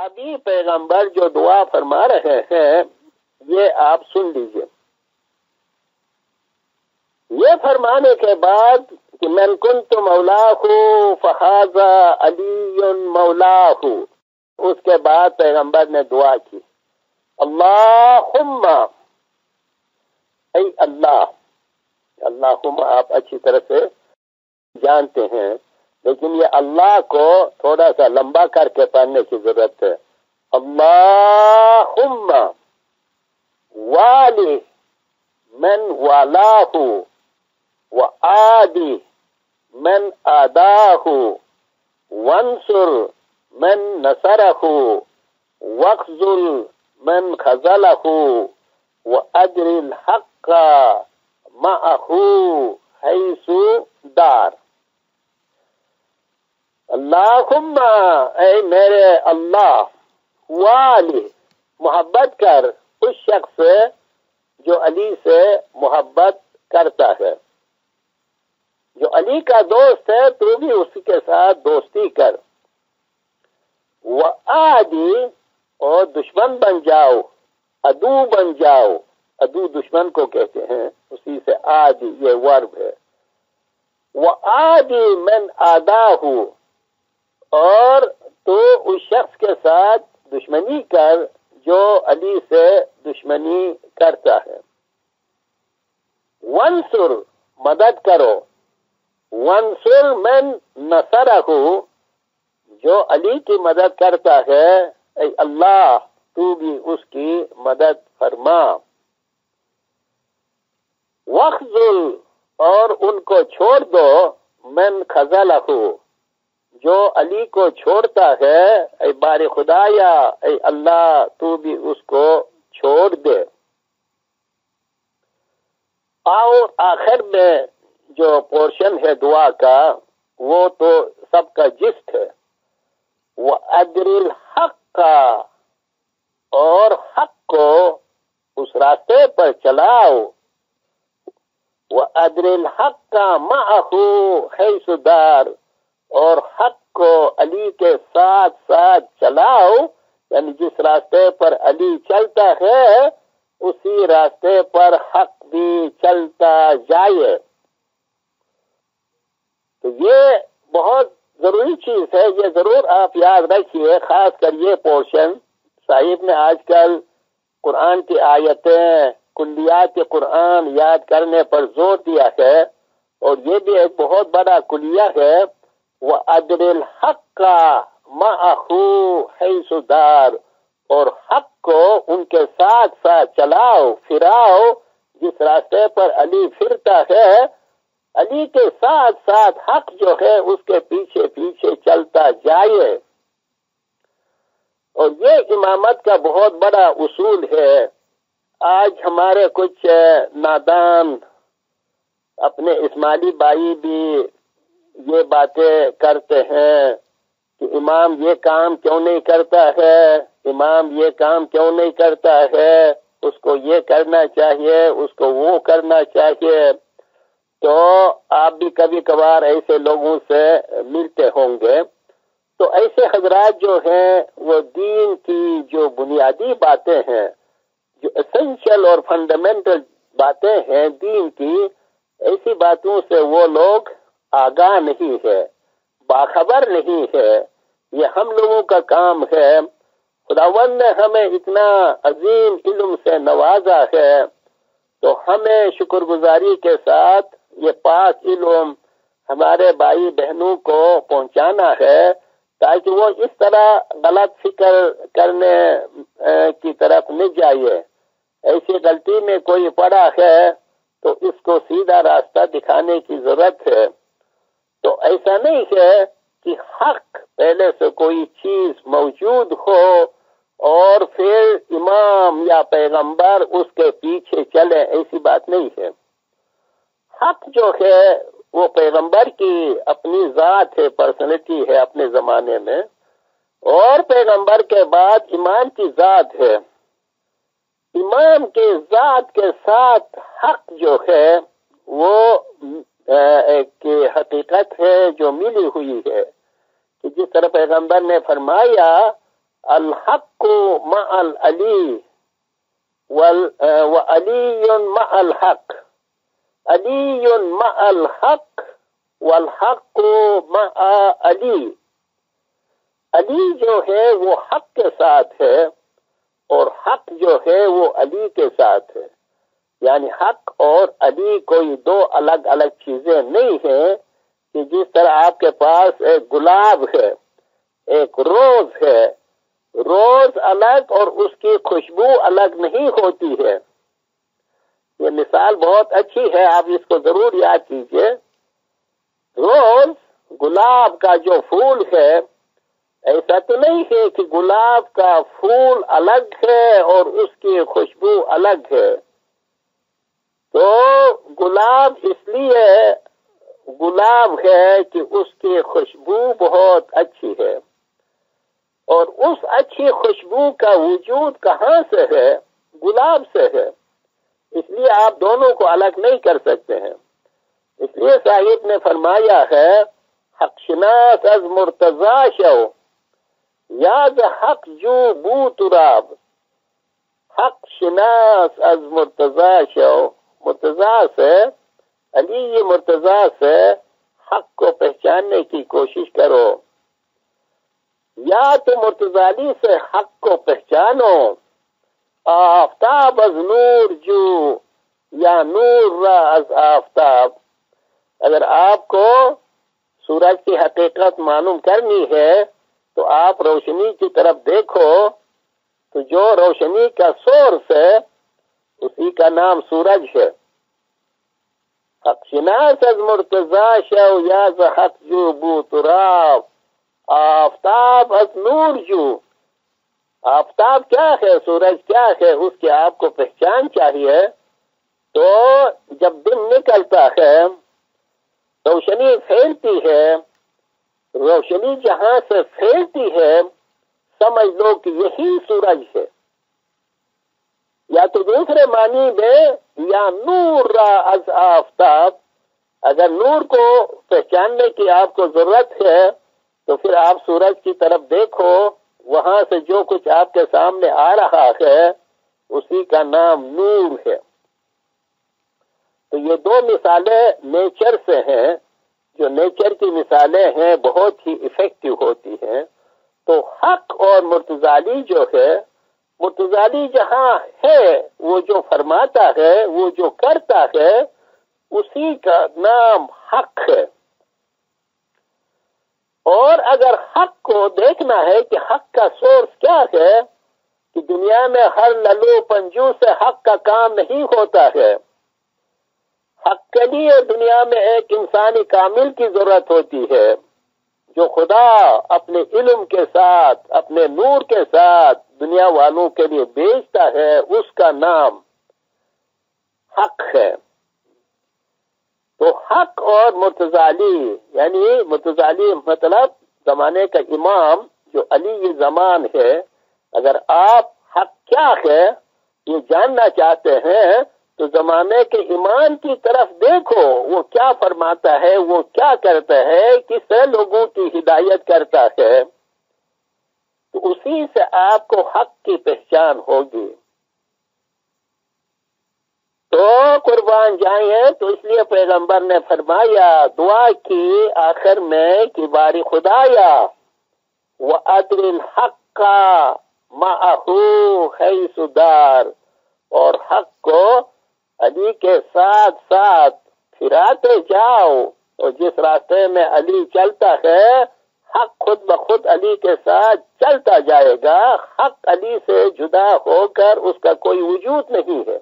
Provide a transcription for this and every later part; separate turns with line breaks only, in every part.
ابھی پیغمبر جو دعا فرما رہے ہیں یہ آپ سن لیجئے. یہ فرمانے کے بعد کہ من کنت مولاہ فہذا علی مولاہ، اس کے بعد پیغمبر نے دعا کی اللہم، اے اللہ. اللہم آپ اچھی طرح سے جانتے ہیں، لیکن یہ اللہ کو تھوڑا سا لمبا کر کے پڑھنے کی ضرورت ہے. اللہم والی من والاہ وآدی من آداہ وانصر من نصرہ واخذل من خذلہ وأجر الحق معہ حیث دار. اللہم اے میرے اللہ، والی محبت کر اس شخص سے جو علی سے محبت کرتا ہے. جو علی کا دوست ہے تو بھی اس کے ساتھ دوستی کر. وآدی اور دشمن بن جاؤ، عدو بن جاؤ. عدو دشمن کو کہتے ہیں، اسی سے آدی یہ ورب ہے. وآدی من آداہ، اور تو اس شخص کے ساتھ دشمنی کر جو علی سے دشمنی کرتا ہے. وانصر مدد کرو. وانصر من نصرہ، جو علی کی مدد کرتا ہے اے اللہ تو بھی اس کی مدد فرما. واخذل اور ان کو چھوڑ دو من خذلہ، جو علی کو چھوڑتا ہے اے بار خدایا اے اللہ تو بھی اس کو چھوڑ دے. اور آخر میں جو پورشن ہے دعا کا وہ تو سب کا جسٹ ہے. وَأَدْرِ الْحَقَّ، اور حق کو اس راستے پر چلاؤ. وَأَدْرِ الْحَقَّ مَعَهُ حَيْثُ دَارَ، اور حق کو علی کے ساتھ ساتھ چلاؤ، یعنی جس راستے پر علی چلتا ہے اسی راستے پر حق بھی چلتا جائے. تو یہ بہت ضروری چیز ہے، یہ ضرور آپ یاد رکھیے. خاص کر یہ پورشن صاحب نے آج کل قرآن کی آیتیں، کلیات قرآن یاد کرنے پر زور دیا ہے، اور یہ بھی ایک بہت بڑا کلیہ ہے. وَأَدْرِ الْحَقَّ مَعَهُ حَيْثُ دَارَ، اور حق کو ان کے ساتھ ساتھ چلاؤ، پھراؤ. جس راستے پر علی پھرتا ہے علی کے ساتھ ساتھ حق جو ہے اس کے پیچھے پیچھے چلتا جائے. اور یہ امامت کا بہت بڑا اصول ہے. آج ہمارے کچھ نادان اپنے اسماعیلی بھائی بھی یہ باتیں کرتے ہیں کہ امام یہ کام کیوں نہیں کرتا ہے، امام یہ کام کیوں نہیں کرتا ہے، اس کو یہ کرنا چاہیے، اس کو وہ کرنا چاہیے. تو آپ بھی کبھی کبھار ایسے لوگوں سے ملتے ہوں گے. تو ایسے حضرات جو ہیں وہ دین کی جو بنیادی باتیں ہیں، جو اسینشل اور فنڈامنٹل باتیں ہیں دین کی، ایسی باتوں سے وہ لوگ آگاہ نہیں ہے، باخبر نہیں ہے. یہ ہم لوگوں کا کام ہے. خداوند نے ہمیں اتنا عظیم علم سے نوازا ہے تو ہمیں شکر گزاری کے ساتھ یہ پاک علم ہمارے بھائی بہنوں کو پہنچانا ہے، تاکہ وہ اس طرح غلط فکر کرنے کی طرف نہ جائے. ایسی غلطی میں کوئی پڑا ہے تو اس کو سیدھا راستہ دکھانے کی ضرورت ہے. تو ایسا نہیں ہے کہ حق پہلے سے کوئی چیز موجود ہو اور پھر امام یا پیغمبر اس کے پیچھے چلے، ایسی بات نہیں ہے. حق جو ہے وہ پیغمبر کی اپنی ذات ہے، پرسنالٹی ہے اپنے زمانے میں، اور پیغمبر کے بعد امام کی ذات ہے. امام کی ذات کے ساتھ حق جو ہے وہ ایک حقیقت ہے جو ملی ہوئی ہے، کہ جس طرح پیغمبر نے فرمایا الحق مع العلی وعلی مع الحق، علی مع الحق والحق مع علی۔ علی جو ہے وہ حق کے ساتھ ہے اور حق جو ہے وہ علی کے ساتھ ہے، یعنی حق اور علی کوئی دو الگ الگ چیزیں نہیں ہیں کہ جس طرح آپ کے پاس ایک گلاب ہے، ایک روز ہے، روز الگ اور اس کی خوشبو الگ نہیں ہوتی ہے۔ یہ مثال بہت اچھی ہے، آپ اس کو ضرور یاد کیجئے۔ روز گلاب کا جو پھول ہے، ایسا تو نہیں ہے کہ گلاب کا پھول الگ ہے اور اس کی خوشبو الگ ہے۔ تو گلاب اس لیے گلاب ہے کہ اس کی خوشبو بہت اچھی ہے، اور اس اچھی خوشبو کا وجود کہاں سے ہے؟ گلاب سے ہے۔ اس لیے آپ دونوں کو الگ نہیں کر سکتے ہیں۔ اس لیے صاحب نے فرمایا ہے، حق شناس از مرتضی شو، یاد حق جو بو تراب۔ حق شناس از مرتضی شو، مرتضی سے، علی مرتضی سے حق کو پہچاننے کی کوشش کرو۔ یا تو مرتضی علی سے حق کو پہچانو، آفتاب از نور جو، یا نور را از آفتاب۔ اگر آپ کو سورج کی حقیقت معلوم کرنی ہے تو آپ روشنی کی طرف دیکھو، تو جو روشنی کا سورس ہے اسی کا نام سورج ہے۔ حق شناس از مرتضی شو، یا ز حق جو بو تراب، آفتاب از نور جو۔ آفتاب کیا ہے، سورج کیا ہے، اس کی آپ کو پہچان چاہیے۔ تو جب دن نکلتا ہے، روشنی پھیلتی ہے، روشنی جہاں سے پھیلتی ہے سمجھ لو کہ یہی سورج ہے، یا تو دوسرے معنی میں یا نور را از آفتاب۔ اگر نور کو پہچاننے کی آپ کو ضرورت ہے تو پھر آپ سورج کی طرف دیکھو، وہاں سے جو کچھ آپ کے سامنے آ رہا ہے اسی کا نام نور ہے۔ تو یہ دو مثالیں نیچر سے ہیں، جو نیچر کی مثالیں ہیں بہت ہی ایفیکٹو ہوتی ہیں۔ تو حق اور مرتضی علی جو ہے، مرتضی علی جہاں ہے وہ جو فرماتا ہے، وہ جو کرتا ہے، اسی کا نام حق ہے۔ اور اگر حق کو دیکھنا ہے کہ حق کا سورس کیا ہے، کہ دنیا میں ہر للو پنجو سے حق کا کام نہیں ہوتا ہے۔ حق کے لیے دنیا میں ایک انسانی کامل کی ضرورت ہوتی ہے، جو خدا اپنے علم کے ساتھ، اپنے نور کے ساتھ دنیا والوں کے لیے بھیجتا ہے، اس کا نام حق ہے۔ تو حق اور مرتضی علی، یعنی مرتضی علی مطلب زمانے کا امام جو علی زمان ہے۔ اگر آپ حق کیا ہے یہ جاننا چاہتے ہیں تو زمانے کے ایمان کی طرف دیکھو، وہ کیا فرماتا ہے، وہ کیا کرتا ہے، کس طرح لوگوں کی ہدایت کرتا ہے، تو اسی سے آپ کو حق کی پہچان ہوگی۔ تو قربان جائیں، تو اس لیے پیغمبر نے فرمایا، دعا کی آخر میں کہ باری خدایا وَأَدْرِ الْحَقَّ مَعَهُ حَيْثُ دَارَ، اور حق کو علی کے ساتھ ساتھ پھراتے جاؤ، اور جس راستے میں علی چلتا ہے حق خود بخود علی کے ساتھ چلتا جائے گا۔ حق علی سے جدا ہو کر اس کا کوئی وجود نہیں ہے۔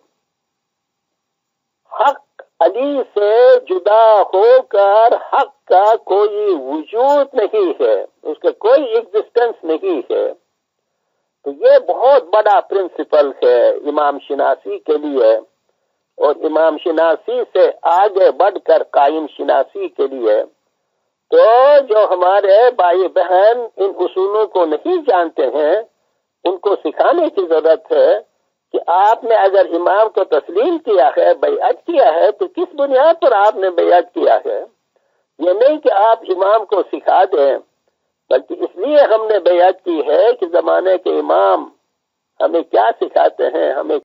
حق علی سے جدا ہو کر حق کا کوئی وجود نہیں ہے، اس کا کوئی ایگزسٹنس نہیں ہے۔ تو یہ بہت بڑا پرنسپل ہے امام شناسی کے لیے، اور امام شناسی سے آگے بڑھ کر قائم شناسی کے لیے۔ تو جو ہمارے بھائی بہن ان اصولوں کو نہیں جانتے ہیں، ان کو سکھانے کی ضرورت ہے کہ آپ نے اگر امام کو تسلیم کیا ہے، بیعت کیا ہے، تو کس بنیاد پر آپ نے بیعت کیا ہے۔ یہ نہیں کہ آپ امام کو سکھا دیں بلکہ اس لیے ہم نے بیعت کی ہے کہ زمانے کے امام ہمیں کیا سکھاتے ہیں، ہمیں